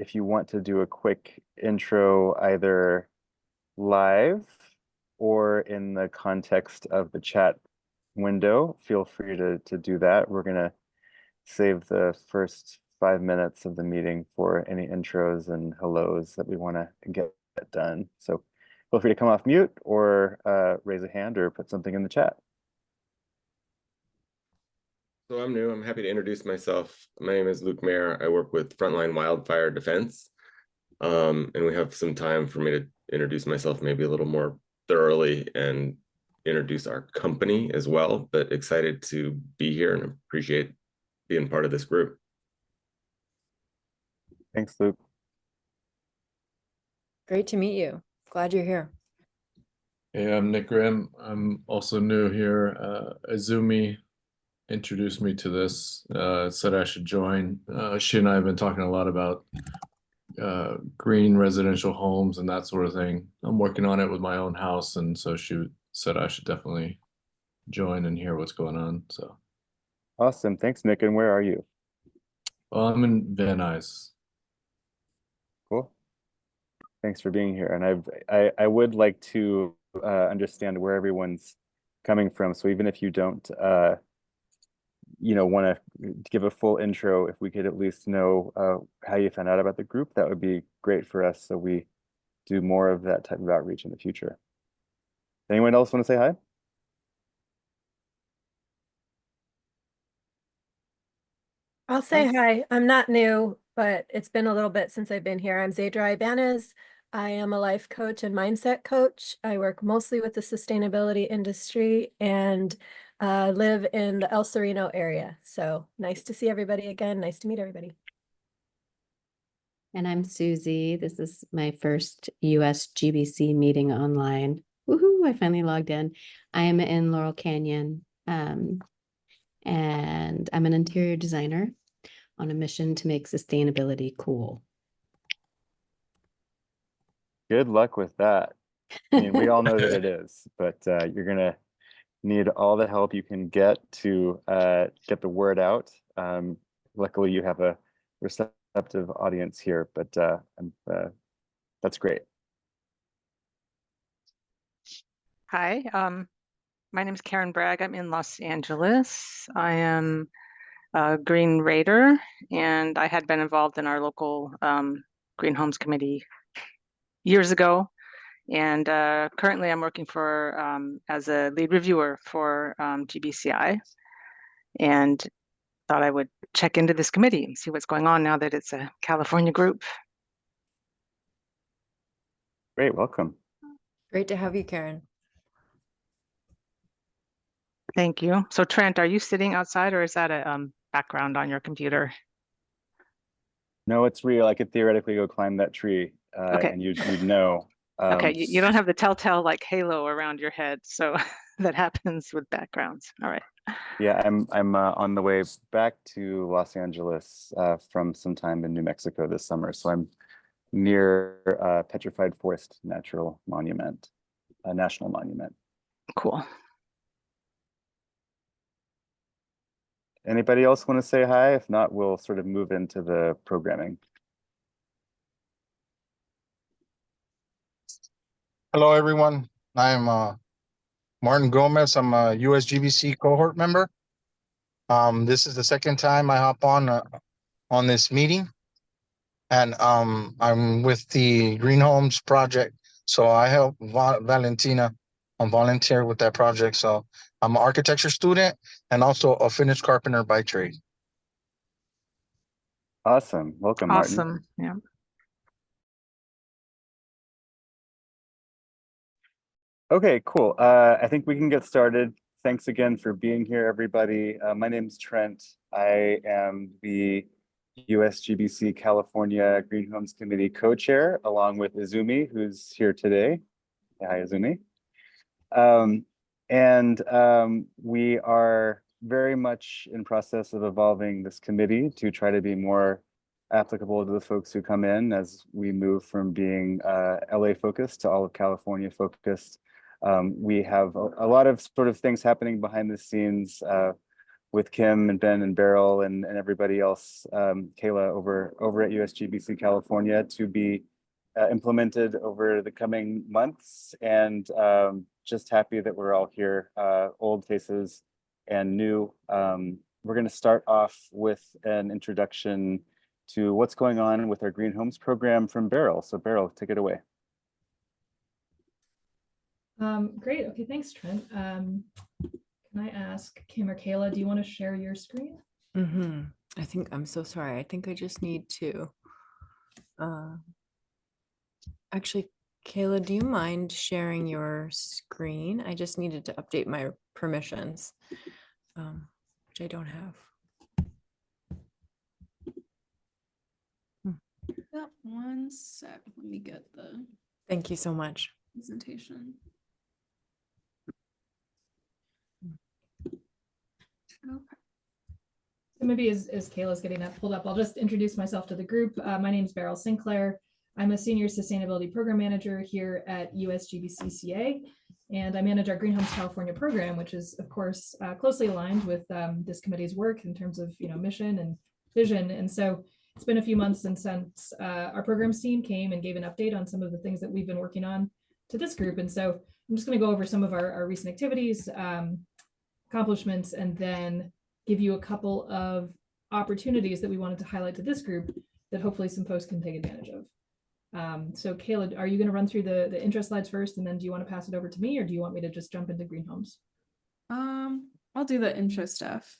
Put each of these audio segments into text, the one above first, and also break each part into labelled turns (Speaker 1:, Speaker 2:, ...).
Speaker 1: if you want to do a quick intro either live or in the context of the chat window, feel free to do that. We're going to save the first 5 minutes of the meeting for any intros and hellos that we want to get done. So feel free to come off mute or raise a hand or put something in the chat.
Speaker 2: So I'm new. I'm happy to introduce myself. My name is Maher. I work with Frontline Wildfire Defense. And we have some time for me to introduce myself maybe a little more thoroughly and introduce our company as well, but excited to be here and appreciate being part of this group.
Speaker 1: Thanks, Luke.
Speaker 3: Great to meet you. Glad you're here.
Speaker 4: Hey, I'm Nick Grimm. I'm also new here. Azumi introduced me to this, said I should join. She and I have been talking a lot about green residential homes and that sort of thing. I'm working on it with my own house, and so she said I should definitely join and hear what's going on. So
Speaker 1: Awesome. Thanks, Nick. And where are you?
Speaker 4: well, I'm in Van Nuys.
Speaker 1: Cool. Thanks for being here. And I would like to understand where everyone's coming from. So even if you don't want to give a full intro, if we could at least know how you found out about the group, that would be great for us, so we do more of that type of outreach in the future. Anyone else want to say hi?
Speaker 5: I'll say hi. I'm not new, but it's been a little bit since I've been here. I'm Zadra Ibanez. I am a life coach and mindset coach. I work mostly with the sustainability industry and live in the El Sereno area. So nice to see everybody again. Nice to meet everybody.
Speaker 6: And I'm Susie. This is my first US GBC meeting online. Woohoo, I finally logged in. I am in Laurel Canyon, and I'm an interior designer on a mission to make sustainability cool.
Speaker 1: Good luck with that. I mean, we all know that it is, but you're gonna need all the help you can get to get the word out. Luckily, you have a receptive audience here, but that's great.
Speaker 7: Hi, my name is Karen Bragg. I'm in Los Angeles. I am a Green Raider, and I had been involved in our local Green Homes Committee years ago. And currently I'm working for as a lead reviewer for GBCI, and thought I would check into this committee and see what's going on now that it's a California group.
Speaker 1: Great, welcome.
Speaker 3: Great to have you, Karen.
Speaker 7: Thank you. So Trent, are you sitting outside, or is that a background on your computer?
Speaker 1: No, it's real. I could theoretically go climb that tree
Speaker 7: Okay.
Speaker 1: and you'd know.
Speaker 7: Okay, you don't have the telltale like halo around your head, so that happens with backgrounds. All right.
Speaker 1: Yeah, I'm on the way back to Los Angeles from some time in New Mexico this summer. So I'm near Petrified Forest National Monument.
Speaker 7: Cool.
Speaker 1: Anybody else want to say hi? If not, we'll sort of move into the programming.
Speaker 8: Hello, everyone. I'm Martin Gomez. I'm a USGBC cohort member. This is the second time I hop on this meeting, and I'm with the Green Homes project. So I help Valentina volunteer with that project. So I'm an architecture student and also a finished carpenter by trade.
Speaker 1: Awesome. Welcome, Martin.
Speaker 7: Awesome. Yeah.
Speaker 1: Okay, cool. I think we can get started. Thanks again for being here, everybody. My name's Trent. I am the USGBC California Green Homes Committee co-chair, along with Izumi, who's here today. Hi, Izumi. We are very much in process of evolving this committee to try to be more applicable to the folks who come in as we move from being LA focused to all of California focused. We have a lot of sort of things happening behind the scenes. with Kim and Ben and Beryl and everybody else, Kayla over at USGBC California, to be implemented over the coming months. And just happy that we're all here, old faces and new. We're going to start off with an introduction to what's going on with our Green Homes program from Beryl. So Beryl, take it away.
Speaker 9: Great. Okay, thanks, Trent. Can I ask Kim or Kayla, do you want to share your screen?
Speaker 3: I think I'm so sorry. I think I just need to. Actually, Kayla, do you mind sharing your screen? I just needed to update my permissions, which I don't have.
Speaker 10: Yeah, one sec. Let me get the
Speaker 3: Thank you so much.
Speaker 10: presentation. Okay.
Speaker 9: So maybe as Kayla's getting that pulled up, I'll just introduce myself to the group. My name is Beryl Sinclair. I'm a senior sustainability program manager here at USGBCCA, and I manage our Green Homes California program, which is, of course, closely aligned with this committee's work in terms of mission and vision. And so it's been a few months since our programs team came and gave an update on some of the things that we've been working on to this group. And so I'm just going to go over some of our recent activities, accomplishments, and then give you a couple of opportunities that we wanted to highlight to this group that hopefully some folks can take advantage of. So Kayla, are you going to run through the intro slides first, and then do you want to pass it over to me, or do you want me to just jump into Green Homes?
Speaker 10: I'll do the intro stuff,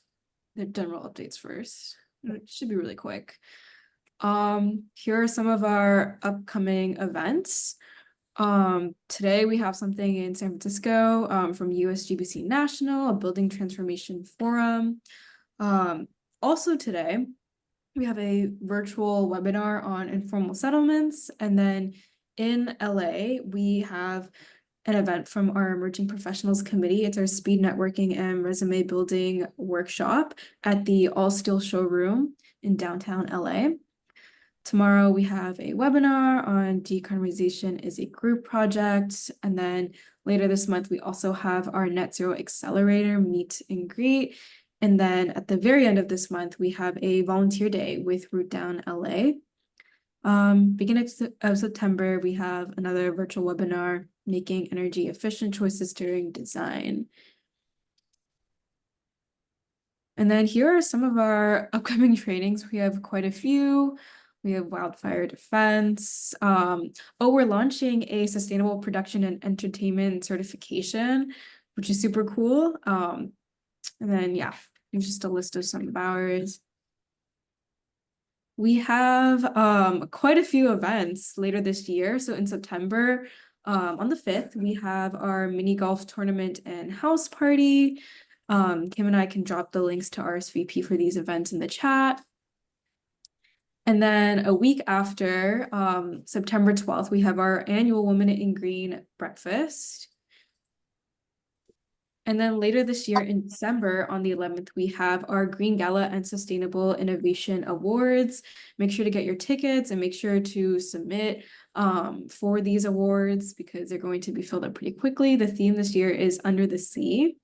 Speaker 10: the general updates first. It should be really quick. Here are some of our upcoming events. Today we have something in San Francisco from USGBC National, a building transformation forum. Also today, we have a virtual webinar on informal settlements. And then in LA, we have an event from our Emerging Professionals Committee. It's our speed networking and resume building workshop at the All Steel Showroom in downtown LA. Tomorrow we have a webinar on decarbonization is a group project. And then later this month, we also have our Net Zero Accelerator meet and greet. And then at the very end of this month, we have a volunteer day with Root Down LA. Beginning of September, we have another virtual webinar, Making Energy Efficient Choices During Design. And then here are some of our upcoming trainings. We have quite a few. We have Wildfire Defense. We're launching a sustainable production and entertainment certification, which is super cool. And then, yeah, here's just a list of some of ours. We have quite a few events later this year. So in September, on the 5th, we have our mini golf tournament and house party. Kim and I can drop the links to RSVP for these events in the chat. And then a week after, September 12th, we have our annual Women in Green breakfast. And then later this year in December, on the 11th, we have our Green Gala and Sustainable Innovation Awards. Make sure to get your tickets and make sure to submit for these awards because they're going to be filled up pretty quickly. The theme this year is Under the Sea.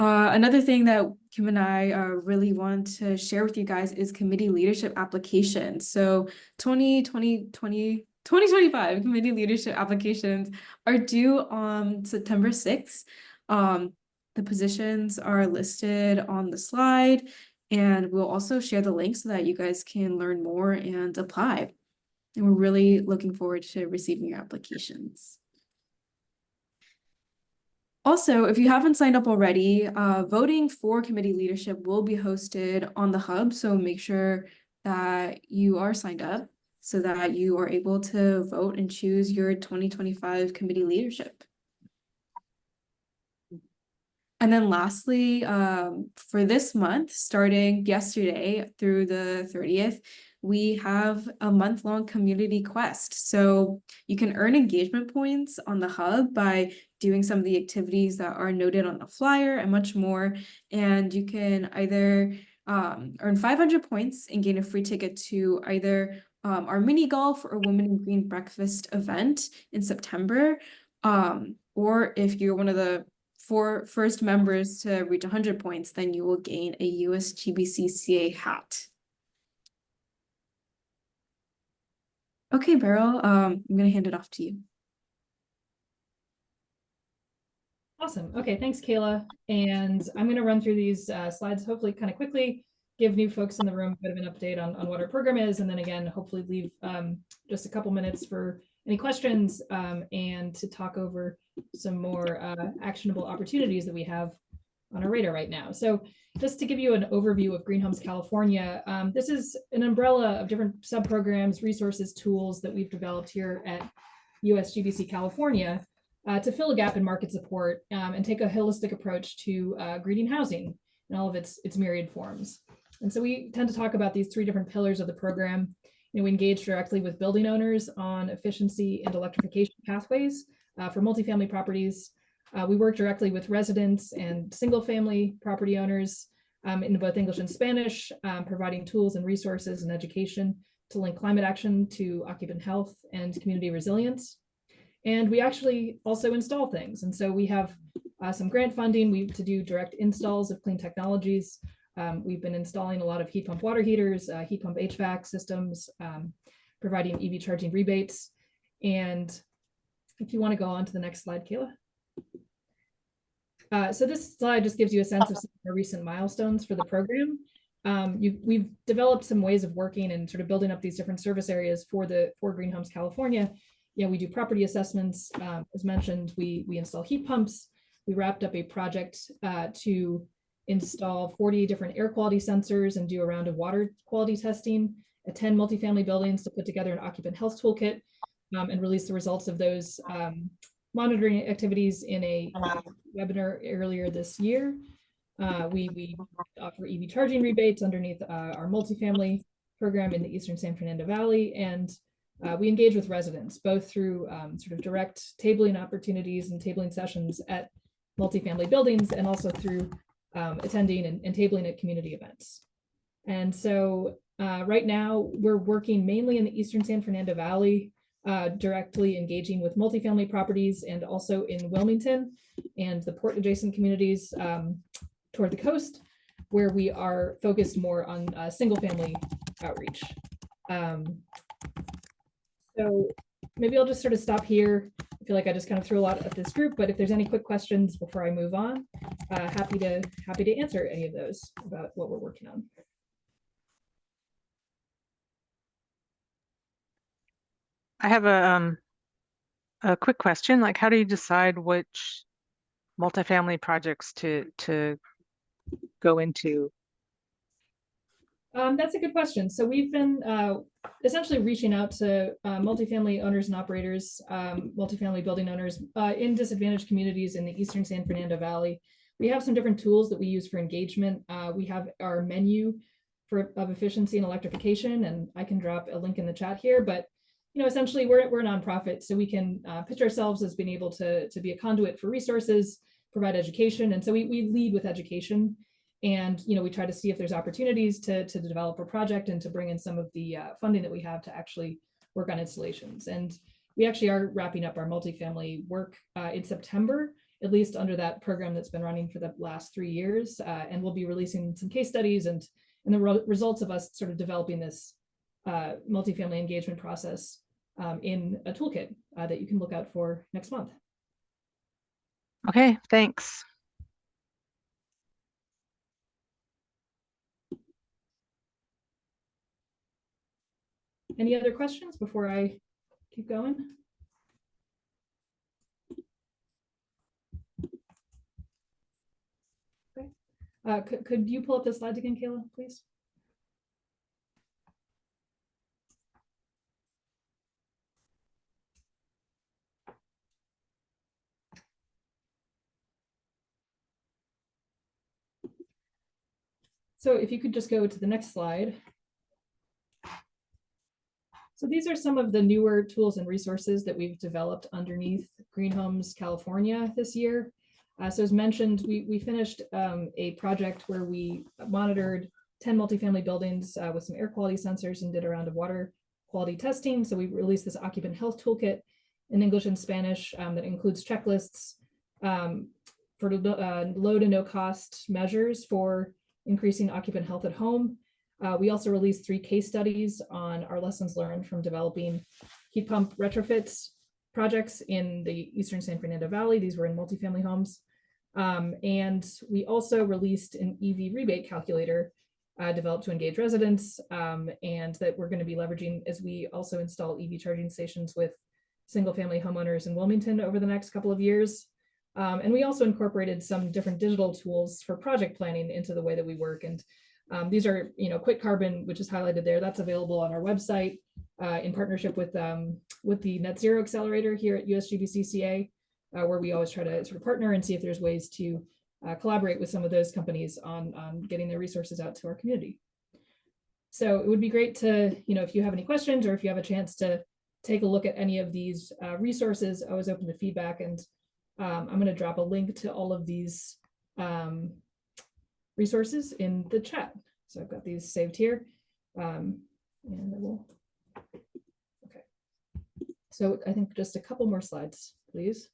Speaker 10: Another thing that Kim and I really want to share with you guys is committee leadership applications. So 2025 committee leadership applications are due on September 6th. The positions are listed on the slide, and we'll also share the link so that you guys can learn more and apply. And we're really looking forward to receiving your applications. Also, if you haven't signed up already, voting for committee leadership will be hosted on the hub. So make sure that you are signed up so that you are able to vote and choose your 2025 committee leadership. And then lastly, for this month, starting yesterday through the 30th, we have a month-long community quest. So you can earn engagement points on the hub by doing some of the activities that are noted on the flyer and much more. And you can either earn 500 points and gain a free ticket to either our mini golf or Women in Green breakfast event in September. Or if you're one of the for first members to reach 100 points, then you will gain a USGBC-CA hat. Okay, Beryl, I'm gonna hand it off to you.
Speaker 9: Awesome. Okay, thanks, Kayla. And I'm going to run through these slides hopefully kind of quickly, give new folks in the room a bit of an update on what our program is, and then again, hopefully leave just a couple minutes for any questions and to talk over some more actionable opportunities that we have on our radar right now. So just to give you an overview of Green Homes California, this is an umbrella of different sub-programs, resources, tools that we've developed here at USGBC California to fill a gap in market support and take a holistic approach to greening housing in all of its myriad forms. And so we tend to talk about these three different pillars of the program. We engage directly with building owners on efficiency and electrification pathways for multifamily properties. We work directly with residents and single-family property owners in both English and Spanish, providing tools and resources and education to link climate action to occupant health and community resilience. And we actually also install things. And so we have some grant funding to do direct installs of clean technologies. We've been installing a lot of heat pump water heaters, heat pump HVAC systems, providing EV charging rebates. And if you want to go on to the next slide, Kayla. So this slide just gives you a sense of some of our recent milestones for the program. We've developed some ways of working and sort of building up these different service areas for Green Homes California. We do property assessments. As mentioned, we install heat pumps. We wrapped up a project to install 40 different air quality sensors and do a round of water quality testing at 10 multifamily buildings to put together an occupant health toolkit and release the results of those monitoring activities in a webinar earlier this year. We offer EV charging rebates underneath our multifamily program in the Eastern San Fernando Valley, and we engage with residents both through sort of direct tabling opportunities and tabling sessions at multifamily buildings, and also through attending and tabling at community events. And so right now we're working mainly in the Eastern San Fernando Valley, directly engaging with multifamily properties, and also in Wilmington and the port adjacent communities toward the coast, where we are focused more on single family outreach. So maybe I'll just sort of stop here. I feel like I just kind of threw a lot at this group, but if there's any quick questions before I move on, happy to answer any of those about what we're working on.
Speaker 7: I have a quick question. Like, how do you decide which multifamily projects to go into?
Speaker 9: That's a good question. So we've been essentially reaching out to multifamily owners and operators, multifamily building owners in disadvantaged communities in the Eastern San Fernando Valley. We have some different tools that we use for engagement. We have our menu of efficiency and electrification, and I can drop a link in the chat here. But essentially, we're a nonprofit, so we can pitch ourselves as being able to be a conduit for resources, provide education, and so we lead with education. And we try to see if there's opportunities to develop a project and to bring in some of the funding that we have to actually work on installations. And we actually are wrapping up our multifamily work in September, at least under that program that's been running for the last 3 years. And we'll be releasing some case studies and the results of us sort of developing this multifamily engagement process in a toolkit that you can look out for next month.
Speaker 7: Okay, thanks.
Speaker 9: Any other questions before I keep going? Okay. Could you pull up the slides again, Kayla, please? So if you could just go to the next slide. So these are some of the newer tools and resources that we've developed underneath Green Homes California this year. So as mentioned, we finished a project where we monitored 10 multifamily buildings with some air quality sensors and did a round of water quality testing. So we released this occupant health toolkit in English and Spanish that includes checklists for low to no cost measures for increasing occupant health at home. We also released 3 case studies on our lessons learned from developing heat pump retrofits projects in the Eastern San Fernando Valley. These were in multifamily homes. And we also released an EV rebate calculator developed to engage residents, and that we're going to be leveraging as we also install EV charging stations with single family homeowners in Wilmington over the next couple of years. And we also incorporated some different digital tools for project planning into the way that we work. And these are, Quick Carbon, which is highlighted there. That's available on our website in partnership with the Net Zero Accelerator here at USGBCCA, where we always try to sort of partner and see if there's ways to collaborate with some of those companies on getting their resources out to our community. So it would be great to, if you have any questions or if you have a chance to take a look at any of these resources, I was open to feedback, and I'm going to drop a link to all of these resources in the chat. So I've got these saved here, and I will. Okay. So I think just a couple more slides, please.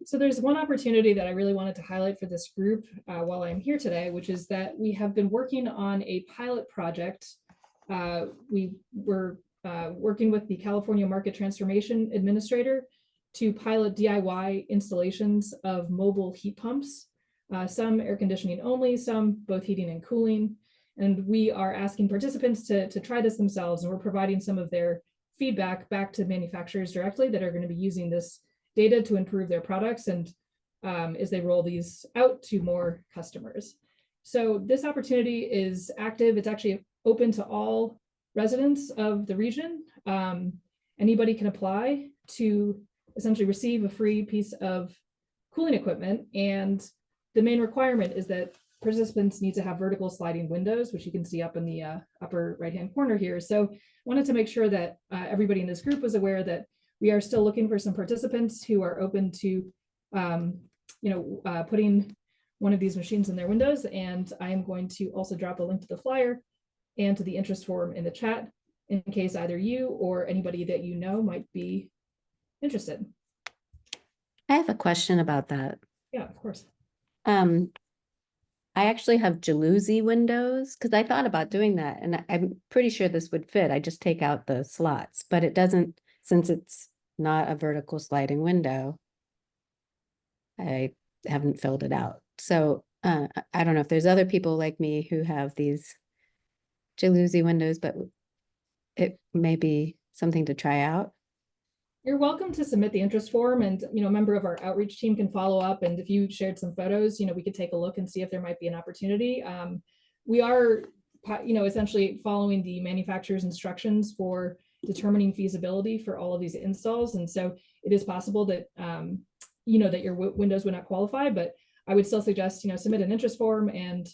Speaker 9: So there's one opportunity that I really wanted to highlight for this group while I'm here today, which is that we have been working on a pilot project. We were working with the California Market Transformation Administrator to pilot DIY installations of mobile heat pumps, some air conditioning only, some both heating and cooling. And we are asking participants to try this themselves, and we're providing some of their feedback back to manufacturers directly that are going to be using this data to improve their products and as they roll these out to more customers. So this opportunity is active. It's actually open to all residents of the region. Anybody can apply to essentially receive a free piece of cooling equipment. And the main requirement is that participants need to have vertical sliding windows, which you can see up in the upper right-hand corner here. So I wanted to make sure that everybody in this group was aware that we are still looking for some participants who are open to, putting one of these machines in their windows. And I am going to also drop a link to the flyer and to the interest form in the chat in case either you or anybody that you know might be interested.
Speaker 6: I have a question about that.
Speaker 9: Yeah, of course.
Speaker 6: I actually have jalousie windows because I thought about doing that, and I'm pretty sure this would fit. I just take out the slots, but it doesn't, since it's not a vertical sliding window. I haven't filled it out. So I don't know if there's other people like me who have these jalousie windows, but it may be something to try out.
Speaker 9: You're welcome to submit the interest form, and a member of our outreach team can follow up. And if you shared some photos, we could take a look and see if there might be an opportunity. We are, essentially following the manufacturer's instructions for determining feasibility for all of these installs, and so it is possible that that your windows would not qualify. But I would still suggest submit an interest form. And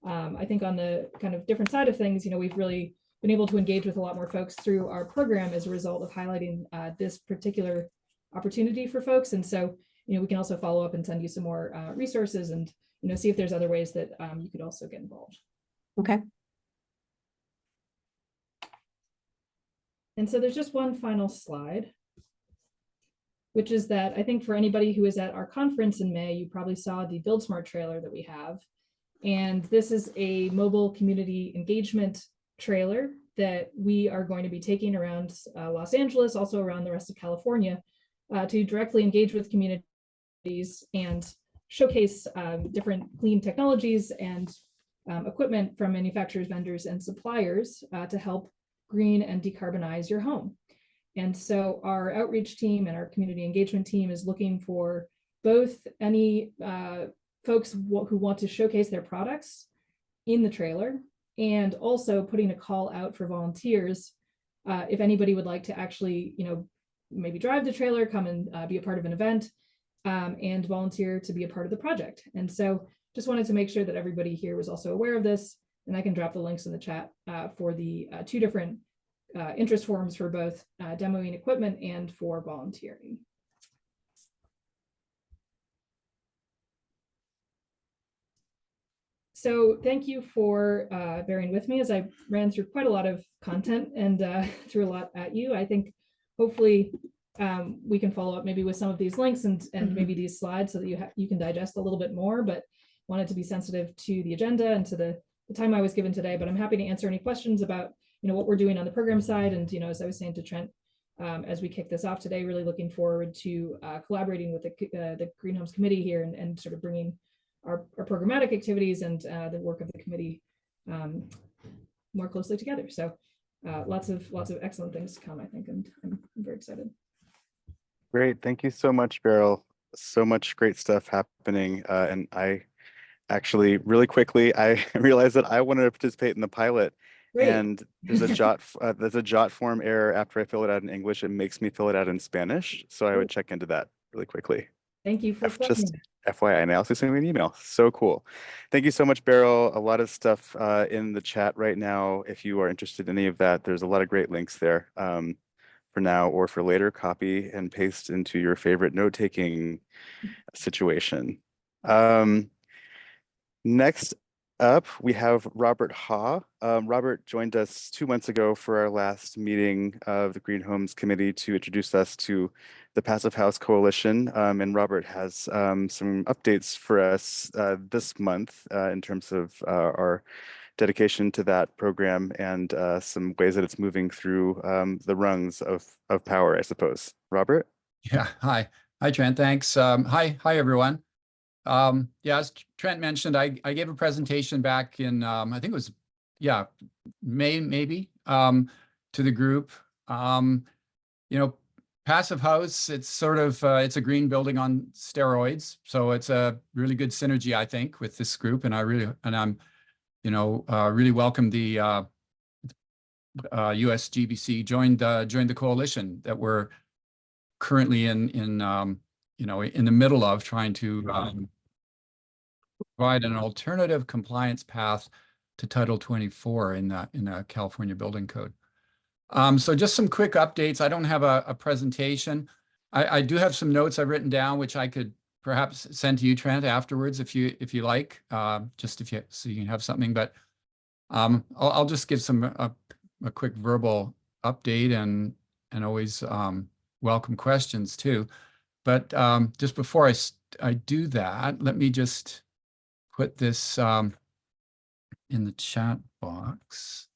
Speaker 9: I think on the kind of different side of things, we've really been able to engage with a lot more folks through our program as a result of highlighting this particular opportunity for folks. And so, we can also follow up and send you some more resources and, see if there's other ways that you could also get involved.
Speaker 6: Okay.
Speaker 9: And so there's just one final slide, which is that I think for anybody who is at our conference in May, you probably saw the Build Smart trailer that we have. And this is a mobile community engagement trailer that we are going to be taking around Los Angeles, also around the rest of California, to directly engage with communities and showcase different clean technologies and equipment from manufacturers, vendors, and suppliers to help green and decarbonize your home. And so our outreach team and our community engagement team is looking for both any folks who want to showcase their products in the trailer, and also putting a call out for volunteers. If anybody would like to actually, maybe drive the trailer, come and be a part of an event, and volunteer to be a part of the project. And so just wanted to make sure that everybody here was also aware of this, and I can drop the links in the chat for the 2 different interest forms for both demoing equipment and for volunteering. So thank you for bearing with me as I ran through quite a lot of content and threw a lot at you. I think hopefully we can follow up maybe with some of these links and maybe these slides so that you can digest a little bit more, but wanted to be sensitive to the agenda and to the time I was given today. But I'm happy to answer any questions about, what we're doing on the program side. And, as I was saying to Trent, as we kick this off today, really looking forward to collaborating with the Green Homes Committee here and sort of bringing our programmatic activities and the work of the committee more closely together. So lots of excellent things to come, I think, and I'm very excited.
Speaker 1: Great. Thank you so much, Beryl. So much great stuff happening. And I actually, really quickly, I realized that I wanted to participate in the pilot.
Speaker 9: Great.
Speaker 1: And there's a jot form error after I fill it out in English. It makes me fill it out in Spanish. So I would check into that really quickly.
Speaker 9: Thank you for
Speaker 1: Just FYI, and I also sent me an email. So cool. Thank you so much, Beryl. A lot of stuff in the chat right now. If you are interested in any of that, there's a lot of great links there. For now or for later, copy and paste into your favorite note-taking situation. Next up, we have Robert Ha. Robert joined us 2 months ago for our last meeting of the Green Homes Committee to introduce us to the Passive House Coalition. And Robert has some updates for us this month in terms of our dedication to that program and some ways that it's moving through the rungs of power, I suppose. Robert?
Speaker 11: Yeah, hi, Trent, thanks. Hi, everyone. Yeah, as Trent mentioned, I gave a presentation back in, I think it was, May, maybe, to the group. Passive House, it's sort of, it's a green building on steroids. So it's a really good synergy, I think, with this group. And I'm really welcome the USGBC joined the coalition that we're currently in the middle of trying to provide an alternative compliance path to Title 24 in the California Building Code. So just some quick updates. I don't have a presentation. I do have some notes I've written down, which I could perhaps send to you, Trent, afterwards if you like, so you can have something. But I'll just give a quick verbal update and always welcome questions too. But just before I do that, let me just put this in the chat box.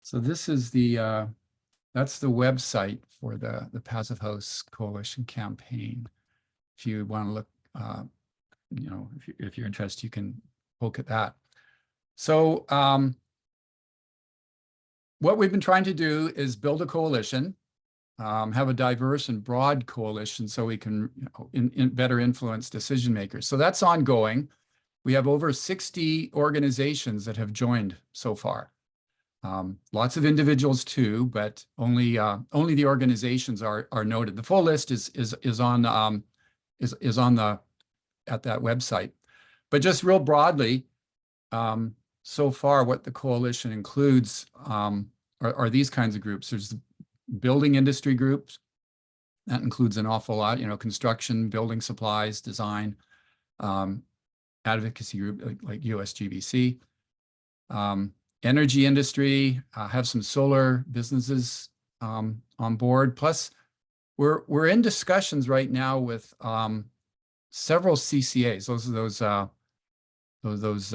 Speaker 11: So this is that's the website for the Passive House Coalition campaign. If you want to look, if you're interested, you can look at that. So what we've been trying to do is build a coalition, have a diverse and broad coalition so we can better influence decision makers. So that's ongoing. We have over 60 organizations that have joined so far. Lots of individuals too, but only the organizations are noted. The full list is on at that website. But just real broadly, so far what the coalition includes are these kinds of groups. There's the building industry groups. That includes an awful lot, construction, building supplies, design, advocacy group like USGBC. Energy industry, have some solar businesses on board. Plus, we're in discussions right now with several CCAs. Those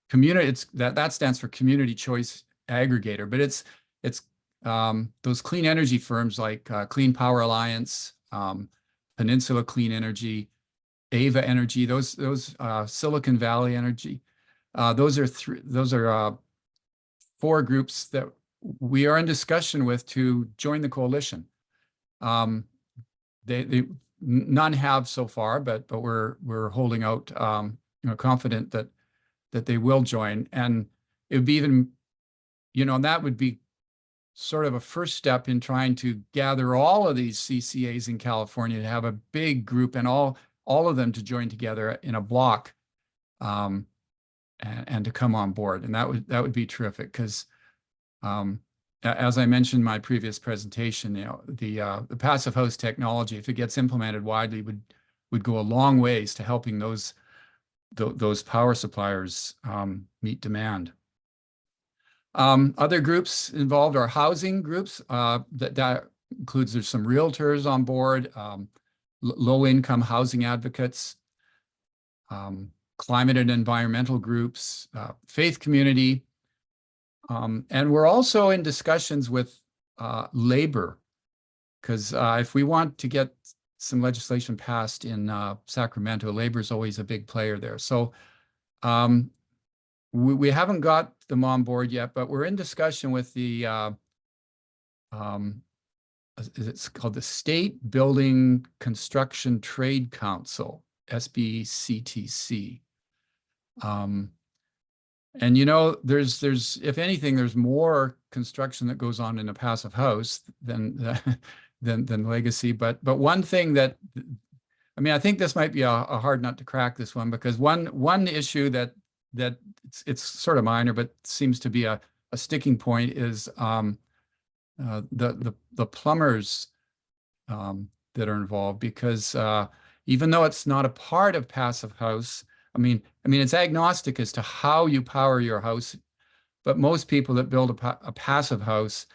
Speaker 11: community. That stands for Community Choice Aggregator, but it's those clean energy firms like Clean Power Alliance, Peninsula Clean Energy, Ava Energy. Those Silicon Valley Energy. Those are 4 groups that we are in discussion with to join the coalition. None have so far, but we're holding out, confident that they will join. And it would be even, that would be sort of a first step in trying to gather all of these CCAs in California to have a big group and all of them to join together in a block. And to come on board, and that would be terrific because, as I mentioned in my previous presentation, the passive house technology, if it gets implemented widely, would go a long ways to helping those power suppliers meet demand. Other groups involved are housing groups. That includes, there's some realtors on board, low-income housing advocates, climate and environmental groups, faith community. And we're also in discussions with labor, because if we want to get some legislation passed in Sacramento, labor is always a big player there. So we haven't got them on board yet, but we're in discussion with the, it's called the State Building Construction Trade Council, SBCTC. And you know, there's if anything, there's more construction that goes on in a passive house than than legacy. But one thing that, I mean, I think this might be a hard nut to crack, this one, because one issue that it's sort of minor but seems to be a sticking point is the plumbers that are involved, because even though it's not a part of passive house, I mean, it's agnostic as to how you power your house, but most people that build a passive house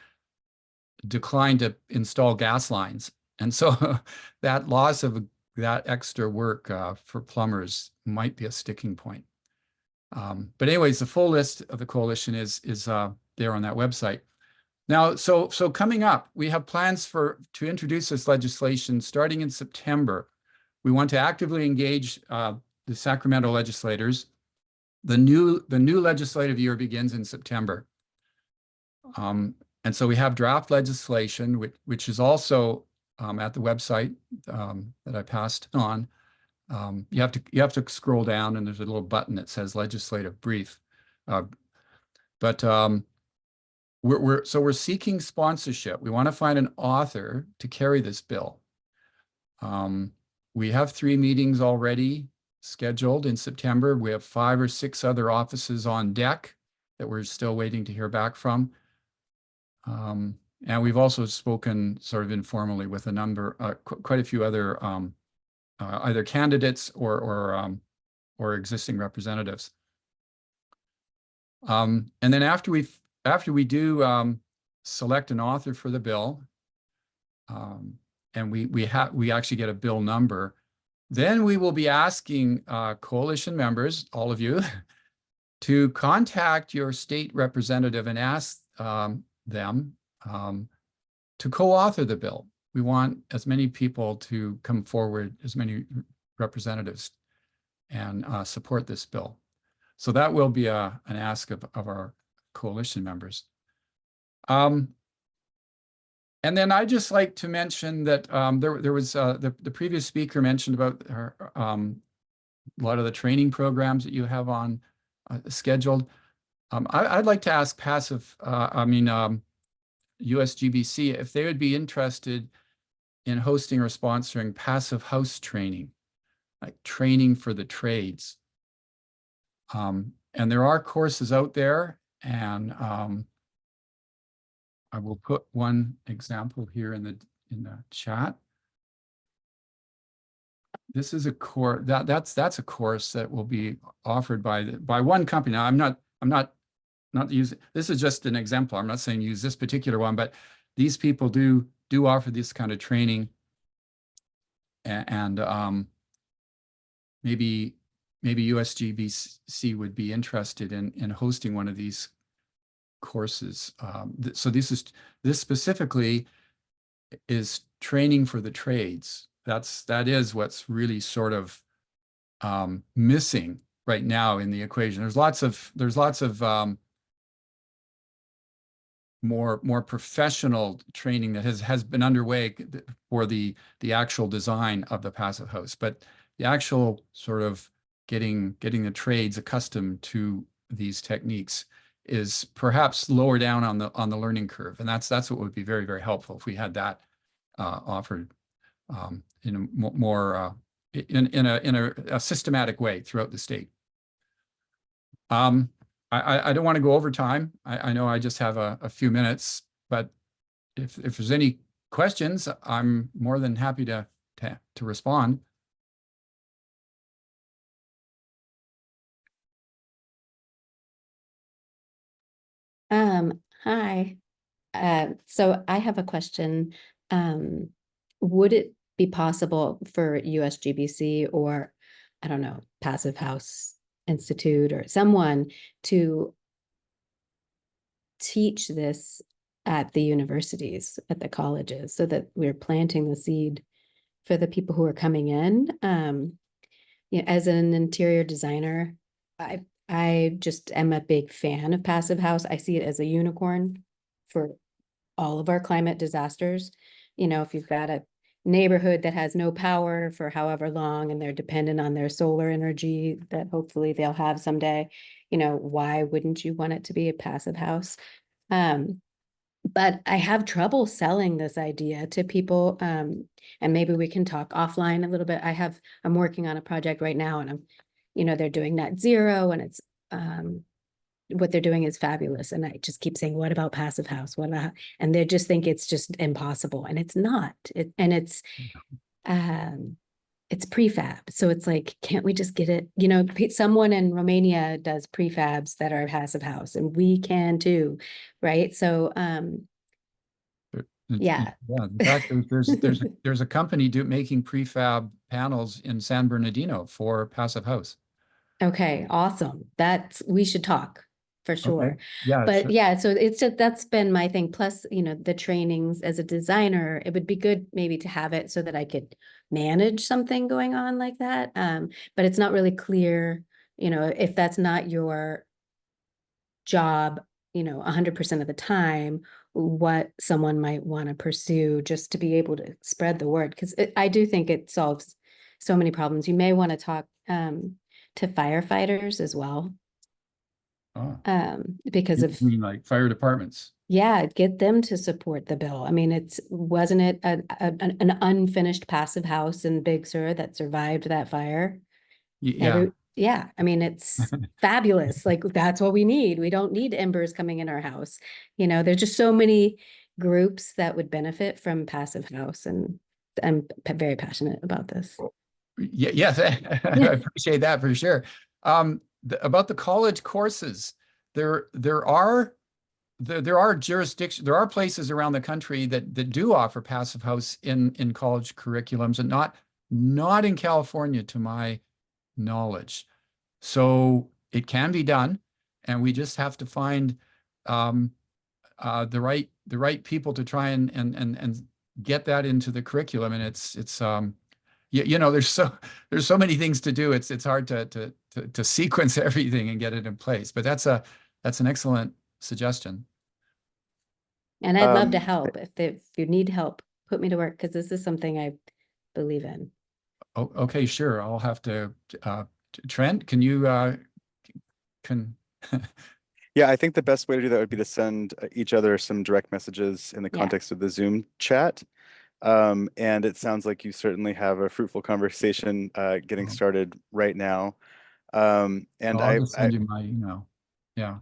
Speaker 11: decline to install gas lines. And so that loss of that extra work for plumbers might be a sticking point. But anyways, the full list of the coalition is there on that website. Now, so coming up, we have plans to introduce this legislation starting in September. We want to actively engage the Sacramento legislators. The new legislative year begins in September. And so we have draft legislation, which is also at the website that I passed on. You have to scroll down, and there's a little button that says legislative brief. We're seeking sponsorship. We want to find an author to carry this bill. We have 3 meetings already scheduled in September. We have 5 or 6 other offices on deck that we're still waiting to hear back from. And we've also spoken sort of informally with a number, quite a few other either candidates or existing representatives. And then after we do select an author for the bill, and we actually get a bill number, then we will be asking coalition members, all of you, to contact your state representative and ask them to co-author the bill. We want as many people to come forward, as many representatives, and support this bill. So that will be an ask of our coalition members. And then I'd just like to mention that there was the previous speaker mentioned about her, a lot of the training programs that you have on scheduled. I'd like to ask USGBC if they would be interested in hosting or sponsoring passive house training, like training for the trades. And there are courses out there, and I will put one example here in the chat. This is a course that's a course that will be offered by one company. Now, I'm not using, this is just an example. I'm not saying use this particular one, but these people do offer this kind of training, and maybe USGBC would be interested in hosting one of these courses. So this specifically is training for the trades. That is what's really sort of missing right now in the equation. There's lots of more professional training that has been underway for the actual design of the passive house, but the actual sort of getting the trades accustomed to these techniques is perhaps lower down on the learning curve, and that's what would be very, very helpful if we had that offered in a more in a systematic way throughout the state. I don't want to go over time. I know I just have a few minutes, but if there's any questions, I'm more than happy to respond.
Speaker 6: Hi. So I have a question. Would it be possible for USGBC or, I don't know, Passive House Institute or someone to teach this at the universities, at the colleges, so that we're planting the seed for the people who are coming in? As an interior designer, I just am a big fan of Passive House. I see it as a unicorn for all of our climate disasters. If you've got a neighborhood that has no power for however long and they're dependent on their solar energy that hopefully they'll have someday, why wouldn't you want it to be a passive house? But I have trouble selling this idea to people. And maybe we can talk offline a little bit. I'm working on a project right now, and they're doing net zero, and it's what they're doing is fabulous. And I just keep saying, what about passive house? And they just think it's just impossible. And it's not. It's prefab. So it's like, can't we just get it? Someone in Romania does prefabs that are passive house, and we can too, right? So yeah.
Speaker 11: In fact, there's a company making prefab panels in San Bernardino for passive house.
Speaker 6: Okay, awesome. We should talk for sure.
Speaker 11: Okay. Yeah,
Speaker 6: But
Speaker 11: sure.
Speaker 6: yeah, so it's just, that's been my thing. Plus, the trainings as a designer, it would be good maybe to have it so that I could manage something going on like that. But it's not really clear, if that's not your job, 100% of the time, what someone might want to pursue just to be able to spread the word. Because I do think it solves so many problems. You may want to talk to firefighters as well.
Speaker 11: Oh,
Speaker 6: Because
Speaker 11: you mean like fire departments?
Speaker 6: Yeah, get them to support the bill. I mean, wasn't it an unfinished passive house in Big Sur that survived that fire?
Speaker 11: Yeah.
Speaker 6: Yeah, I mean, it's fabulous. Like, that's what we need. We don't need embers coming in our house. There's just so many groups that would benefit from passive house, and I'm very passionate about this.
Speaker 11: Yeah, yes, I appreciate that for sure. About the college courses, there are jurisdictions, there are places around the country that do offer passive house in college curriculums, and not in California, to my knowledge. So it can be done, and we just have to find the right people to try and get that into the curriculum. And it's there's so many things to do. It's hard to sequence everything and get it in place. But that's an excellent suggestion.
Speaker 6: And I'd love to help. If you need help, put me to work, because this is something I believe in.
Speaker 11: Oh, okay, sure. I'll have to. Trent, can you
Speaker 1: Yeah, I think the best way to do that would be to send each other some direct messages in the context of the Zoom chat. And it sounds like you certainly have a fruitful conversation getting started right now. And
Speaker 11: I'll just send you my email. Yeah.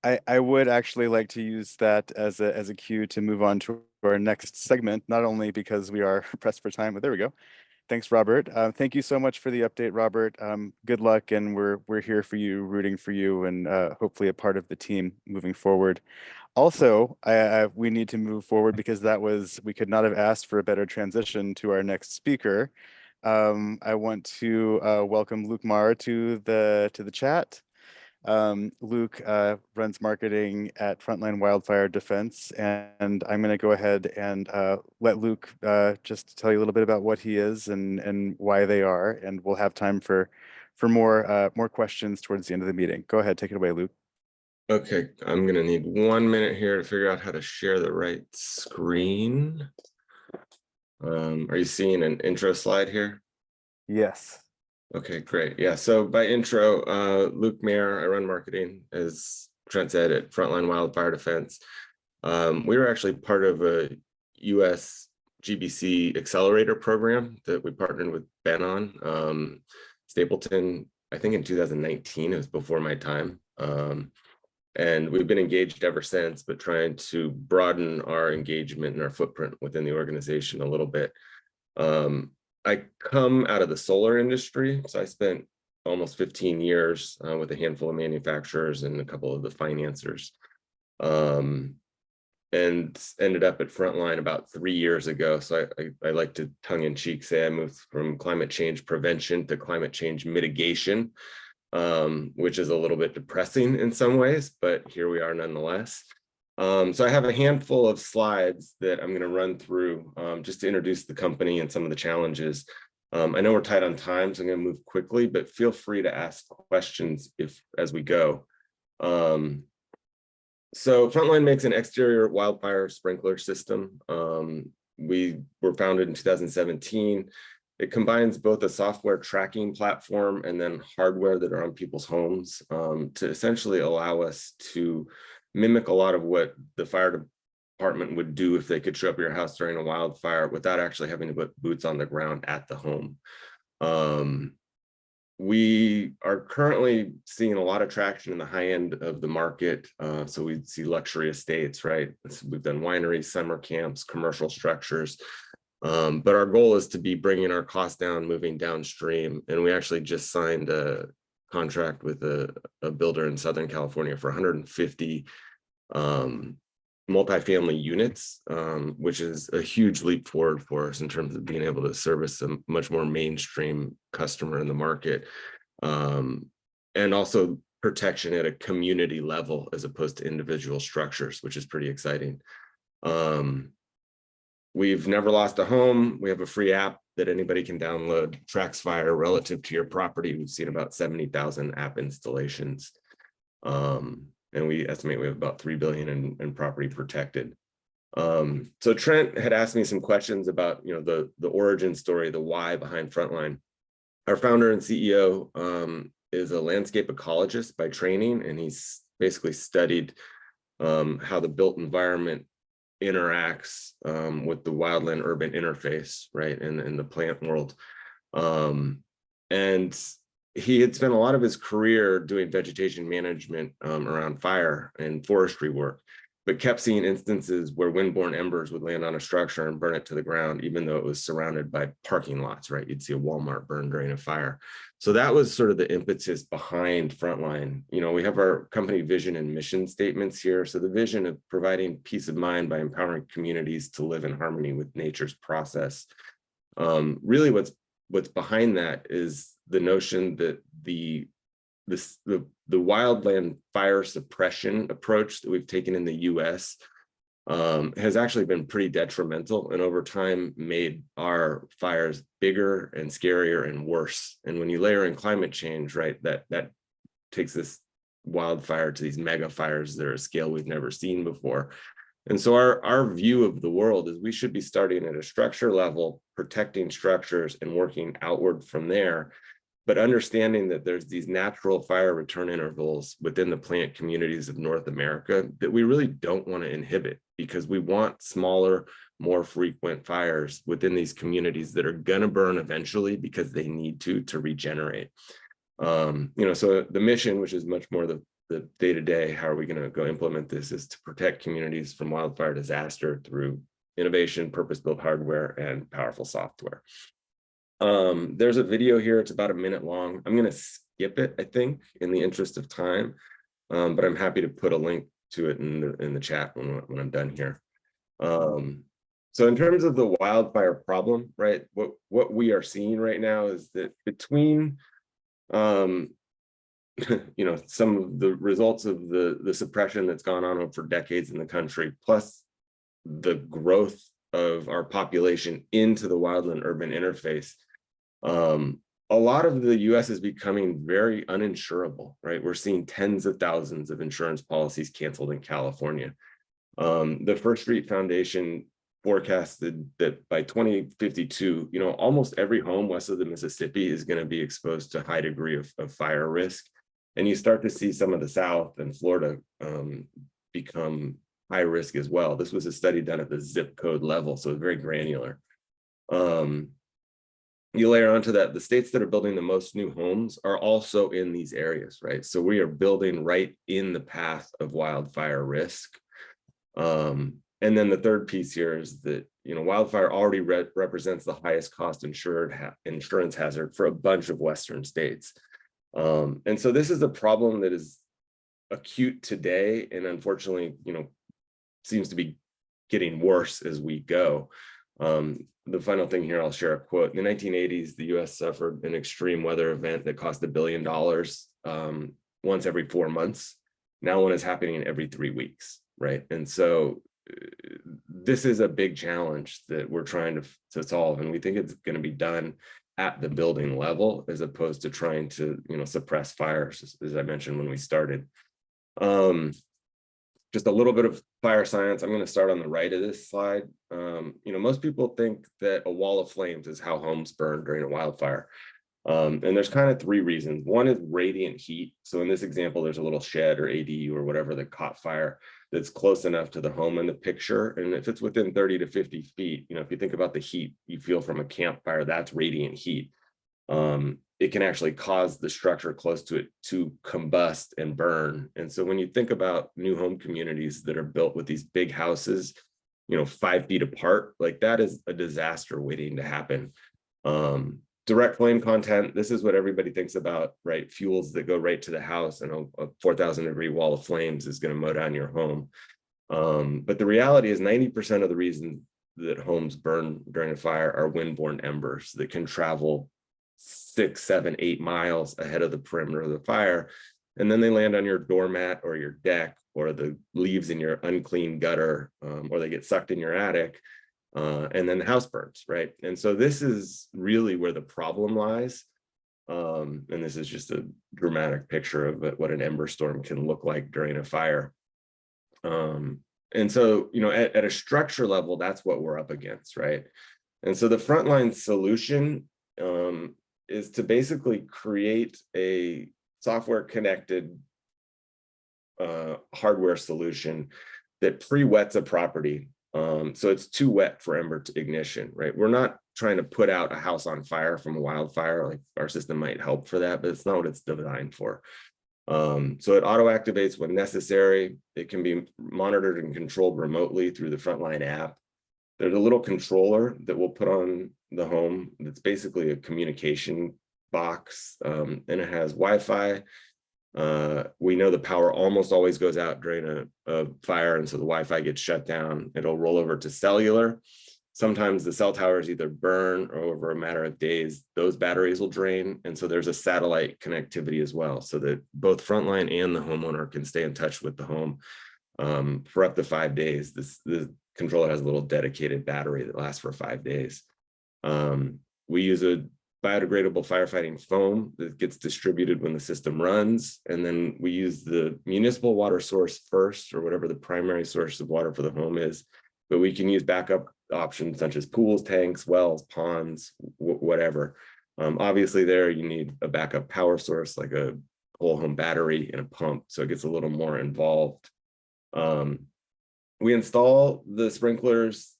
Speaker 1: I would actually like to use that as a cue to move on to our next segment, not only because we are pressed for time, but there we go. Thanks, Robert. Thank you so much for the update, Robert. Good luck, and we're here for you, rooting for you, and hopefully a part of the team moving forward. Also, we need to move forward because we could not have asked for a better transition to our next speaker. I want to welcome Luke Maher to the chat. Luke runs marketing at Frontline Wildfire Defense, and I'm going to go ahead and let Luke just tell you a little bit about what he is and why they are, and we'll have time for more questions towards the end of the meeting. Go ahead, take it away, Luke.
Speaker 2: Okay, I'm going to need 1 minute here to figure out how to share the right screen. Are you seeing an intro slide here?
Speaker 1: Yes.
Speaker 2: Okay, great. Yeah, so by intro, Luke Maher, I run marketing, as Trent said, at Frontline Wildfire Defense. We were actually part of a US GBC accelerator program that we partnered with Ben on. Stapleton, I think in 2019, it was before my time. And we've been engaged ever since, but trying to broaden our engagement and our footprint within the organization a little bit. I come out of the solar industry, so I spent almost 15 years with a handful of manufacturers and a couple of the financiers. and ended up at Frontline about 3 years ago. So I like to tongue in cheek say I moved from climate change prevention to climate change mitigation, which is a little bit depressing in some ways, but here we are nonetheless. So I have a handful of slides that I'm going to run through just to introduce the company and some of the challenges. I know we're tight on time, so I'm going to move quickly, but feel free to ask questions as we go. So Frontline makes an exterior wildfire sprinkler system. We were founded in 2017. It combines both a software tracking platform and then hardware that are on people's homes to essentially allow us to mimic a lot of what the fire department would do if they could show up at your house during a wildfire without actually having to put boots on the ground at the home. We are currently seeing a lot of traction in the high end of the market. So we see luxury estates, right? We've done wineries, summer camps, commercial structures. But our goal is to be bringing our costs down, moving downstream. And we actually just signed a contract with a builder in Southern California for 150 multifamily units, which is a huge leap forward for us in terms of being able to service a much more mainstream customer in the market, and also protection at a community level as opposed to individual structures, which is pretty exciting. We've never lost a home. We have a free app that anybody can download, tracks fire relative to your property. We've seen about 70,000 app installations. And we estimate we have about 3 billion in property protected. So Trent had asked me some questions about, the origin story, the why behind Frontline. Our founder and CEO is a landscape ecologist by training, and he's basically studied how the built environment interacts with the wildland urban interface, right, in the plant world. And he had spent a lot of his career doing vegetation management around fire and forestry work, but kept seeing instances where windborne embers would land on a structure and burn it to the ground, even though it was surrounded by parking lots, right? You'd see a Walmart burn during a fire. So that was sort of the impetus behind Frontline. We have our company vision and mission statements here. So the vision of providing peace of mind by empowering communities to live in harmony with nature's process. Really what's behind that is the notion that the wildland fire suppression approach that we've taken in the US has actually been pretty detrimental, and over time made our fires bigger and scarier and worse. And when you layer in climate change, right, that takes this wildfire to these mega fires that are a scale we've never seen before. And so our view of the world is we should be starting at a structure level, protecting structures and working outward from there, but understanding that there's these natural fire return intervals within the plant communities of North America that we really don't want to inhibit, because we want smaller, more frequent fires within these communities that are going to burn eventually because they need to regenerate. So the mission, which is much more the day-to-day, how are we going to go implement this, is to protect communities from wildfire disaster through innovation, purpose-built hardware, and powerful software. There's a video here. It's about a minute long. I'm going to skip it, I think, in the interest of time, but I'm happy to put a link to it in the chat when I'm done here. So in terms of the wildfire problem, right, what we are seeing right now is that between some of the results of the suppression that's gone on for decades in the country, plus the growth of our population into the wildland urban interface, a lot of the US is becoming very uninsurable, right? We're seeing tens of thousands of insurance policies canceled in California. The First Street Foundation forecasted that by 2052, almost every home west of the Mississippi is going to be exposed to a high degree of fire risk. And you start to see some of the South and Florida become high risk as well. This was a study done at the zip code level, so it's very granular. You layer onto that, the states that are building the most new homes are also in these areas, right? So we are building right in the path of wildfire risk. And then the third piece here is that, wildfire already represents the highest cost insurance hazard for a bunch of Western states. And so this is a problem that is acute today, and unfortunately, seems to be getting worse as we go. The final thing here, I'll share a quote. In the 1980s, the US suffered an extreme weather event that cost $1 billion once every 4 months. Now one is happening every 3 weeks, right? And so this is a big challenge that we're trying to solve, and we think it's going to be done at the building level as opposed to trying to suppress fires, as I mentioned when we started. Just a little bit of fire science. I'm going to start on the right of this slide. Most people think that a wall of flames is how homes burn during a wildfire. And there's kind of 3 reasons. One is radiant heat. So in this example, there's a little shed or ADU or whatever that caught fire that's close enough to the home in the picture. And if it's within 30 to 50 feet, if you think about the heat you feel from a campfire, that's radiant heat. It can actually cause the structure close to it to combust and burn. And so when you think about new home communities that are built with these big houses, 5 feet apart, like that is a disaster waiting to happen. Direct flame content, this is what everybody thinks about, right? Fuels that go right to the house, and a 4,000 degree wall of flames is going to mow down your home. But the reality is 90% of the reasons that homes burn during a fire are windborne embers that can travel 6, 7, 8 miles ahead of the perimeter of the fire. And then they land on your doormat or your deck or the leaves in your unclean gutter, or they get sucked in your attic. And then the house burns, right? And so this is really where the problem lies. And this is just a dramatic picture of what an ember storm can look like during a fire. And so, at a structure level, that's what we're up against, right? And so the Frontline solution is to basically create a software connected hardware solution that pre-wets a property. So it's too wet for ember to ignition, right? We're not trying to put out a house on fire from a wildfire. Like, our system might help for that, but it's not what it's designed for. So it auto activates when necessary. It can be monitored and controlled remotely through the Frontline app. There's a little controller that we'll put on the home that's basically a communication box, and it has Wi-Fi. We know the power almost always goes out during a fire, and so the Wi-Fi gets shut down. It'll roll over to cellular. Sometimes the cell towers either burn, or over a matter of days, those batteries will drain. And so there's a satellite connectivity as well, so that both Frontline and the homeowner can stay in touch with the home for up to 5 days. The controller has a little dedicated battery that lasts for 5 days. We use a biodegradable firefighting foam that gets distributed when the system runs. And then we use the municipal water source first, or whatever the primary source of water for the home is. But we can use backup options such as pools, tanks, wells, ponds, whatever. Obviously there you need a backup power source like a whole home battery and a pump. So it gets a little more involved. We install the sprinklers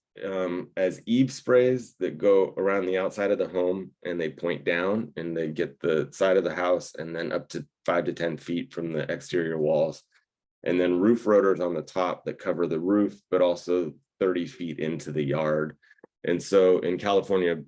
Speaker 2: as eave sprays that go around the outside of the home, and they point down and they get the side of the house and then up to 5 to 10 feet from the exterior walls. And then roof rotors on the top that cover the roof, but also 30 feet into the yard. And so in California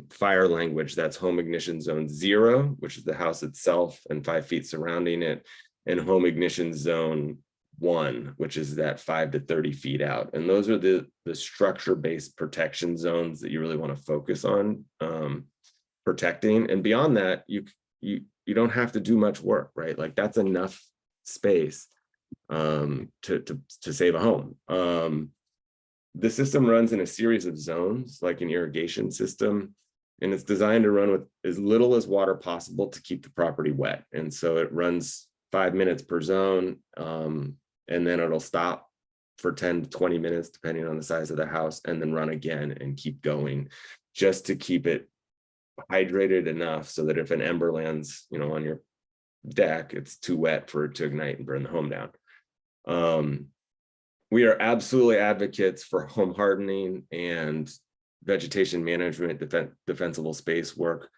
Speaker 2: fire language, that's home ignition zone 0, which is the house itself and 5 feet surrounding it, and home ignition zone 1, which is that 5 to 30 feet out. And those are the structure-based protection zones that you really want to focus on protecting. And beyond that, you don't have to do much work, right? Like, that's enough space to save a home. The system runs in a series of zones, like an irrigation system, and it's designed to run with as little as water possible to keep the property wet. And so it runs 5 minutes per zone, and then it'll stop for 10 to 20 minutes, depending on the size of the house, and then run again and keep going, just to keep it hydrated enough so that if an ember lands, on your deck, it's too wet for it to ignite and burn the home down. We are absolutely advocates for home hardening and vegetation management, defensible space work.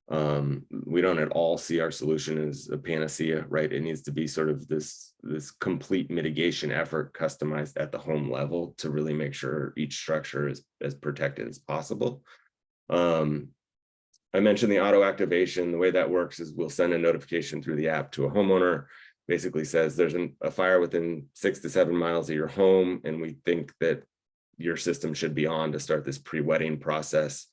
Speaker 2: We don't at all see our solution as a panacea, right? It needs to be sort of this complete mitigation effort customized at the home level to really make sure each structure is as protected as possible. I mentioned the auto activation. The way that works is we'll send a notification through the app to a homeowner. basically says there's a fire within 6 to 7 miles of your home, and we think that your system should be on to start this pre-wetting process.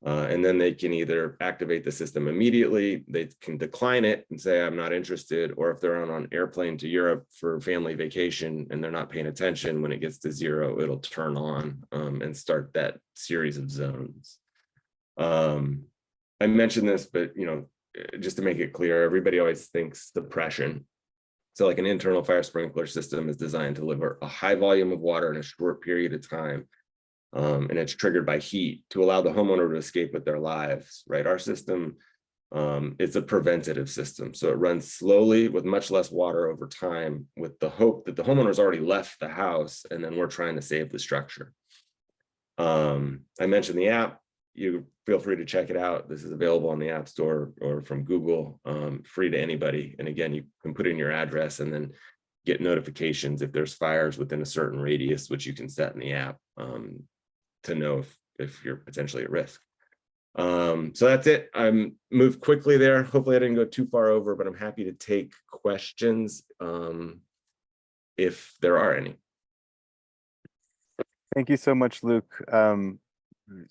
Speaker 2: And then they can either activate the system immediately, they can decline it and say, I'm not interested, or if they're on an airplane to Europe for family vacation and they're not paying attention, when it gets to 0, it'll turn on and start that series of zones. I mentioned this, but just to make it clear, everybody always thinks depression. So like an internal fire sprinkler system is designed to deliver a high volume of water in a short period of time. And it's triggered by heat to allow the homeowner to escape with their lives, right? Our system, it's a preventative system. So it runs slowly with much less water over time, with the hope that the homeowner's already left the house, and then we're trying to save the structure. I mentioned the app. You feel free to check it out. This is available on the App Store or from Google, free to anybody. And again, you can put in your address and then get notifications if there's fires within a certain radius, which you can set in the app to know if you're potentially at risk. So that's it. I moved quickly there. Hopefully I didn't go too far over, but I'm happy to take questions if there are any.
Speaker 1: Thank you so much, Luke.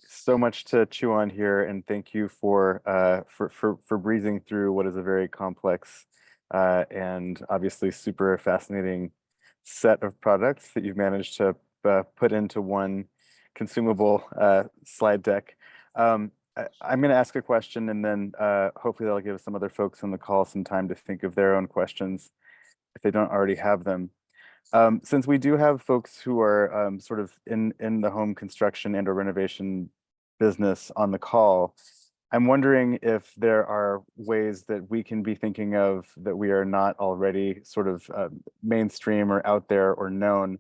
Speaker 1: So much to chew on here, and thank you for breezing through what is a very complex and obviously super fascinating set of products that you've managed to put into one consumable slide deck. I'm going to ask a question, and then hopefully that'll give some other folks on the call some time to think of their own questions if they don't already have them. Since we do have folks who are sort of in the home construction and or renovation business on the call, I'm wondering if there are ways that we can be thinking of that we are not already sort of mainstream or out there or known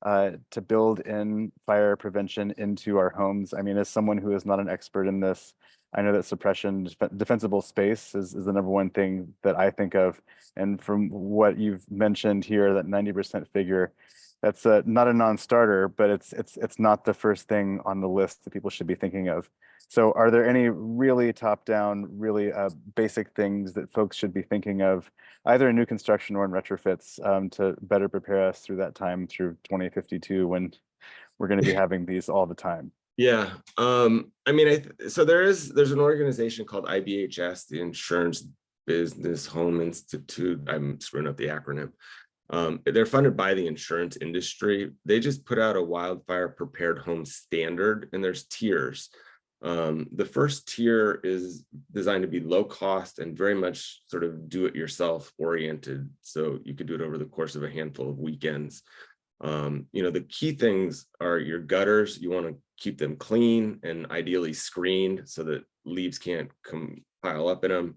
Speaker 1: to build in fire prevention into our homes. I mean, as someone who is not an expert in this, I know that suppression, defensible space is the number one thing that I think of. And from what you've mentioned here, that 90% figure, that's not a non-starter, but it's not the first thing on the list that people should be thinking of. So are there any really top-down, really basic things that folks should be thinking of, either in new construction or in retrofits, to better prepare us through that time through 2052 when we're going to be having these all the time?
Speaker 2: Yeah, I mean, so there's an organization called IBHS, the Insurance Business Home Institute. I'm screwing up the acronym. They're funded by the insurance industry. They just put out a wildfire prepared home standard, and there's tiers. The first tier is designed to be low cost and very much sort of do-it-yourself oriented. So you could do it over the course of a handful of weekends. The key things are your gutters. You want to keep them clean and ideally screened so that leaves can't pile up in them.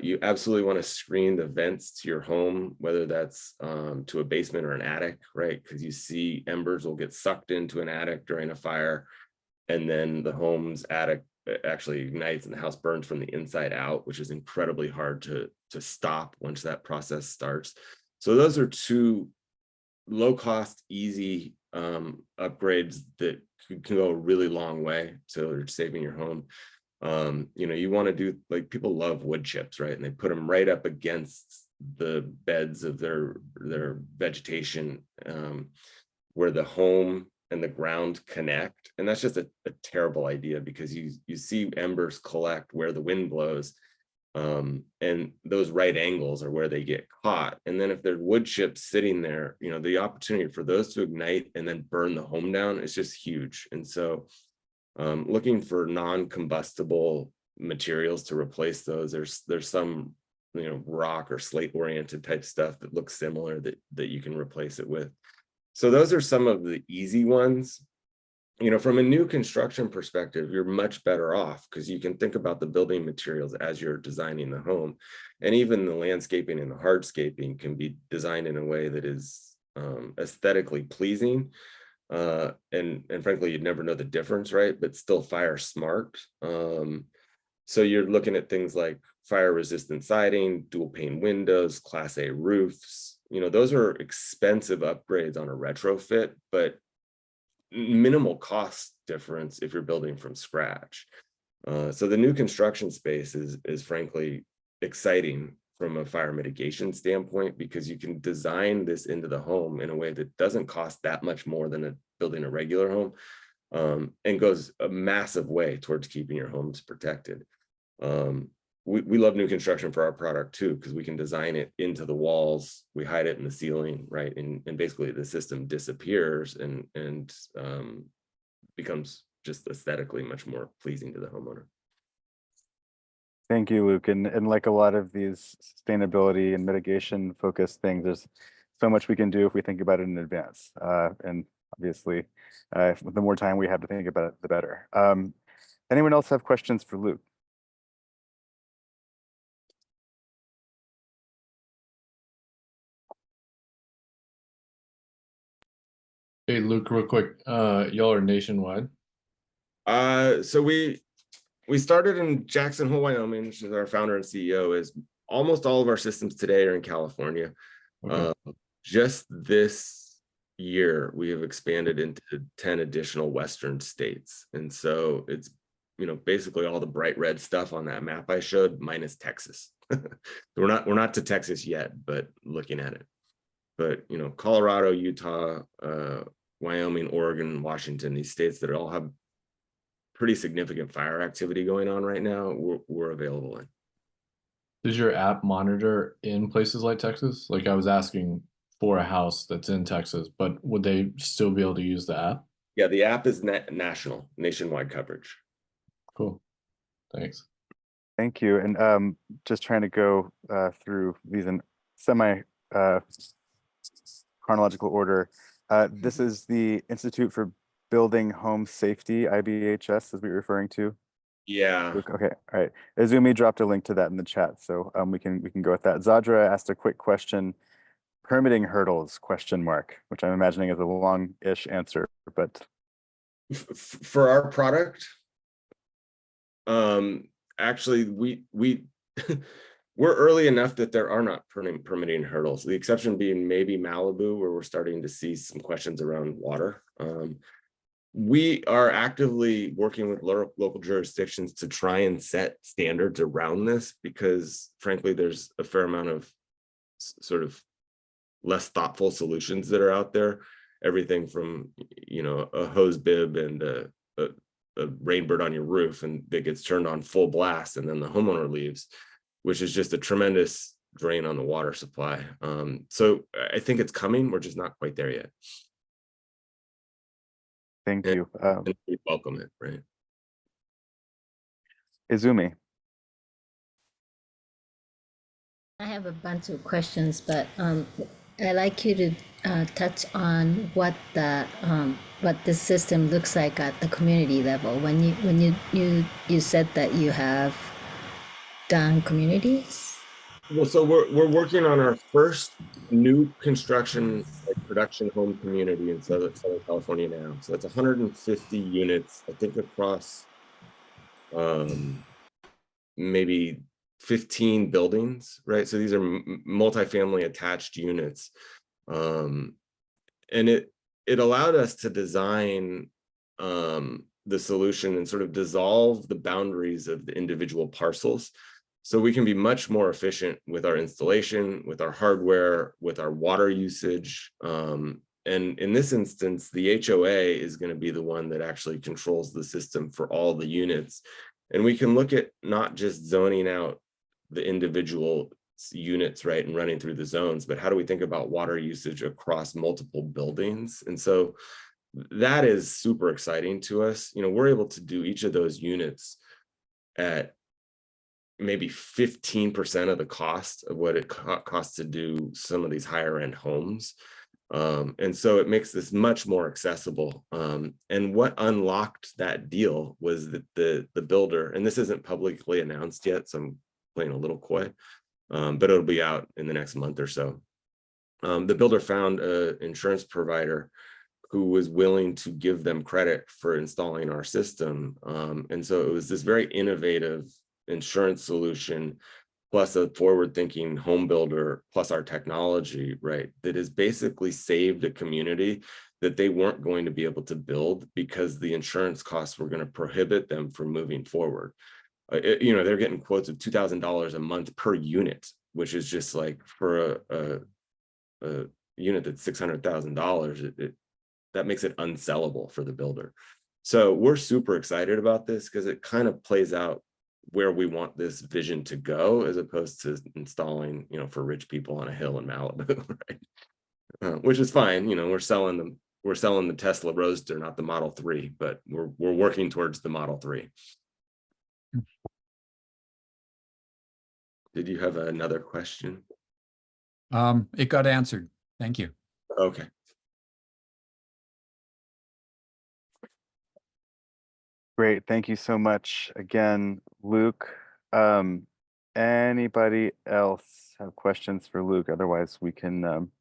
Speaker 2: You absolutely want to screen the vents to your home, whether that's to a basement or an attic, right? Because you see embers will get sucked into an attic during a fire, and then the home's attic actually ignites and the house burns from the inside out, which is incredibly hard to stop once that process starts. So those are two low cost, easy upgrades that can go a really long way to saving your home. You want to do, like, people love wood chips, right? And they put them right up against the beds of their vegetation, where the home and the ground connect. And that's just a terrible idea, because you see embers collect where the wind blows. And those right angles are where they get caught. And then if there's wood chips sitting there, the opportunity for those to ignite and then burn the home down is just huge. And so looking for non-combustible materials to replace those, there's some rock or slate oriented type stuff that looks similar that you can replace it with. So those are some of the easy ones. From a new construction perspective, you're much better off because you can think about the building materials as you're designing the home. And even the landscaping and the hardscaping can be designed in a way that is aesthetically pleasing. And frankly, you'd never know the difference, right? But still fire smart. So you're looking at things like fire resistant siding, dual pane windows, Class A roofs. Those are expensive upgrades on a retrofit, but minimal cost difference if you're building from scratch. So the new construction space is frankly exciting from a fire mitigation standpoint, because you can design this into the home in a way that doesn't cost that much more than building a regular home, and goes a massive way towards keeping your homes protected. We love new construction for our product too, because we can design it into the walls, we hide it in the ceiling, right? And basically the system disappears and becomes just aesthetically much more pleasing to the homeowner.
Speaker 1: Thank you, Luke. And like a lot of these sustainability and mitigation focused things, there's so much we can do if we think about it in advance. And obviously, the more time we have to think about it, the better. Anyone else have questions for Luke?
Speaker 4: Hey, Luke, real quick, y'all are nationwide?
Speaker 2: So we started in Jackson Hole, Wyoming, which is our founder and CEO. Is almost all of our systems today are in California.
Speaker 4: Okay.
Speaker 2: Just this year, we have expanded into 10 additional Western states. And so it's, basically all the bright red stuff on that map I showed, minus Texas. We're not to Texas yet, but looking at it. But, Colorado, Utah, Wyoming, Oregon, Washington, these states that all have pretty significant fire activity going on right now, we're available in.
Speaker 4: Does your app monitor in places like Texas? Like I was asking for a house that's in Texas, but would they still be able to use the app?
Speaker 2: Yeah, the app is nationwide coverage.
Speaker 4: Cool. Thanks.
Speaker 1: Thank you. And just trying to go through these in semi chronological order. This is the Institute for Building Home Safety, IBHS, is what you're referring to?
Speaker 2: Yeah.
Speaker 1: Okay, all right. Izumi dropped a link to that in the chat, so we can go with that. Zadra asked a quick question. Permitting hurdles, ? Which I'm imagining is a long-ish answer, but
Speaker 2: For our product, actually, we're early enough that there are not permitting hurdles. The exception being maybe Malibu, where we're starting to see some questions around water. We are actively working with local jurisdictions to try and set standards around this, because frankly, there's a fair amount of sort of less thoughtful solutions that are out there. Everything from, a hose bib and a rainbird on your roof, and that gets turned on full blast, and then the homeowner leaves, which is just a tremendous drain on the water supply. So I think it's coming. We're just not quite there yet.
Speaker 1: thank you.
Speaker 2: And we welcome it, right?
Speaker 1: Izumi.
Speaker 12: I have a bunch of questions, but I'd like you to touch on what the system looks like at the community level. When you said that you have done communities.
Speaker 2: Well, so we're working on our first new construction, production home community in Southern California now. So that's 150 units, I think, across maybe 15 buildings, right? So these are multifamily attached units. And it allowed us to design the solution and sort of dissolve the boundaries of the individual parcels, so we can be much more efficient with our installation, with our hardware, with our water usage. And in this instance, the HOA is going to be the one that actually controls the system for all the units. And we can look at not just zoning out the individual units, right, and running through the zones, but how do we think about water usage across multiple buildings? And so that is super exciting to us. We're able to do each of those units at maybe 15% of the cost of what it costs to do some of these higher end homes. And so it makes this much more accessible. And what unlocked that deal was that the builder, and this isn't publicly announced yet, so I'm playing a little coy, but it'll be out in the next month or so. The builder found an insurance provider who was willing to give them credit for installing our system. And so it was this very innovative insurance solution, plus a forward-thinking home builder, plus our technology, right, that has basically saved a community that they weren't going to be able to build because the insurance costs were going to prohibit them from moving forward. They're getting quotes of $2,000 a month per unit which is just like for a unit that's $600,000, that makes it unsellable for the builder. So we're super excited about this because it kind of plays out where we want this vision to go, as opposed to installing, you know, for rich people on a hill in Malibu, right? Which is fine. You know, we're selling the Tesla Roadster, not the Model 3, but we're working towards the Model 3. Did you have another question?
Speaker 11: It got answered. Thank you.
Speaker 2: Okay.
Speaker 1: Great. Thank you so much again, Luke. Anybody else have questions for Luke? Otherwise, we can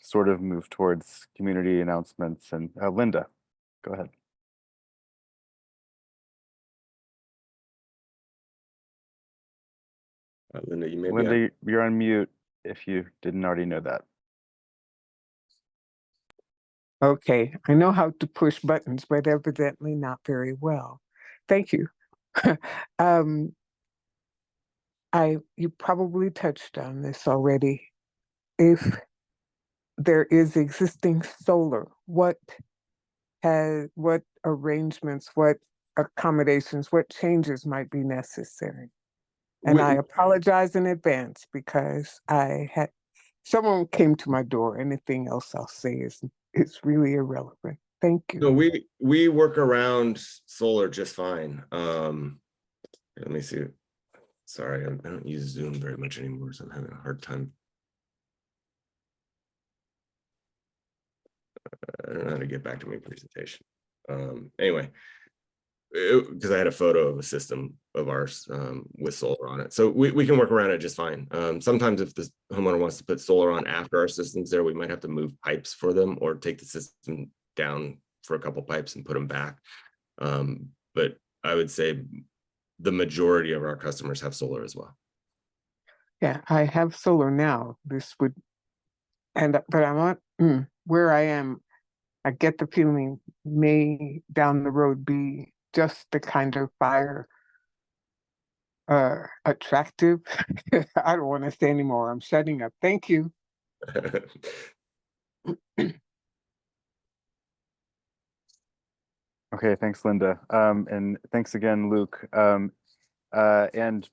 Speaker 1: sort of move towards community announcements. And Linda, go ahead.
Speaker 2: Linda, you may be
Speaker 1: Linda, you're on mute if you didn't already know that.
Speaker 13: Okay, I know how to push buttons, but evidently not very well. Thank you. You probably touched on this already. If there is existing solar, what arrangements, what accommodations, what changes might be necessary? And I apologize in advance because someone came to my door. Anything else I'll say is really irrelevant. Thank you.
Speaker 2: No, we work around solar just fine. Let me see. Sorry, I don't use Zoom very much anymore, so I'm having a hard time. I don't know how to get back to my presentation. Anyway, because I had a photo of a system of ours with solar on it. So we can work around it just fine. Sometimes if the homeowner wants to put solar on after our system's there, we might have to move pipes for them or take the system down for a couple pipes and put them back. But I would say the majority of our customers have solar as well.
Speaker 13: Yeah, I have solar now. But I'm not where I am. I get the feeling may down the road be just the kind of fire attractive. I don't want to say anymore. I'm shutting up. Thank you.
Speaker 1: Okay, thanks, Linda. And thanks again, Luke. And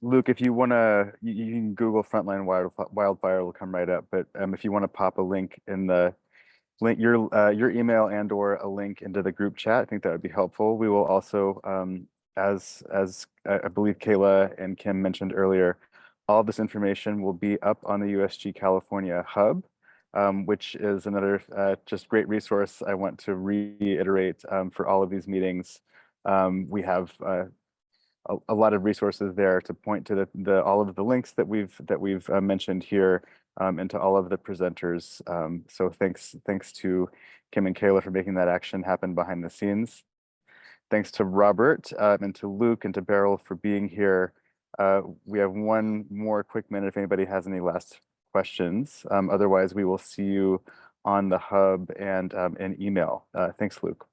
Speaker 1: Luke, if you want to, you can Google Frontline Wildfire, will come right up. But if you want to pop a link in the link, your email and or a link into the group chat, I think that would be helpful. We will also, as I believe Kayla and Kim mentioned earlier, all this information will be up on the USG California Hub, which is another just great resource I want to reiterate for all of these meetings. We have a lot of resources there to point to all of the links that we've mentioned here, and to all of the presenters. So thanks to Kim and Kayla for making that action happen behind the scenes. Thanks to Robert and to Luke and to Beryl for being here. We have one more quick minute if anybody has any last questions. Otherwise, we will see you on the hub and in email. Thanks, Luke.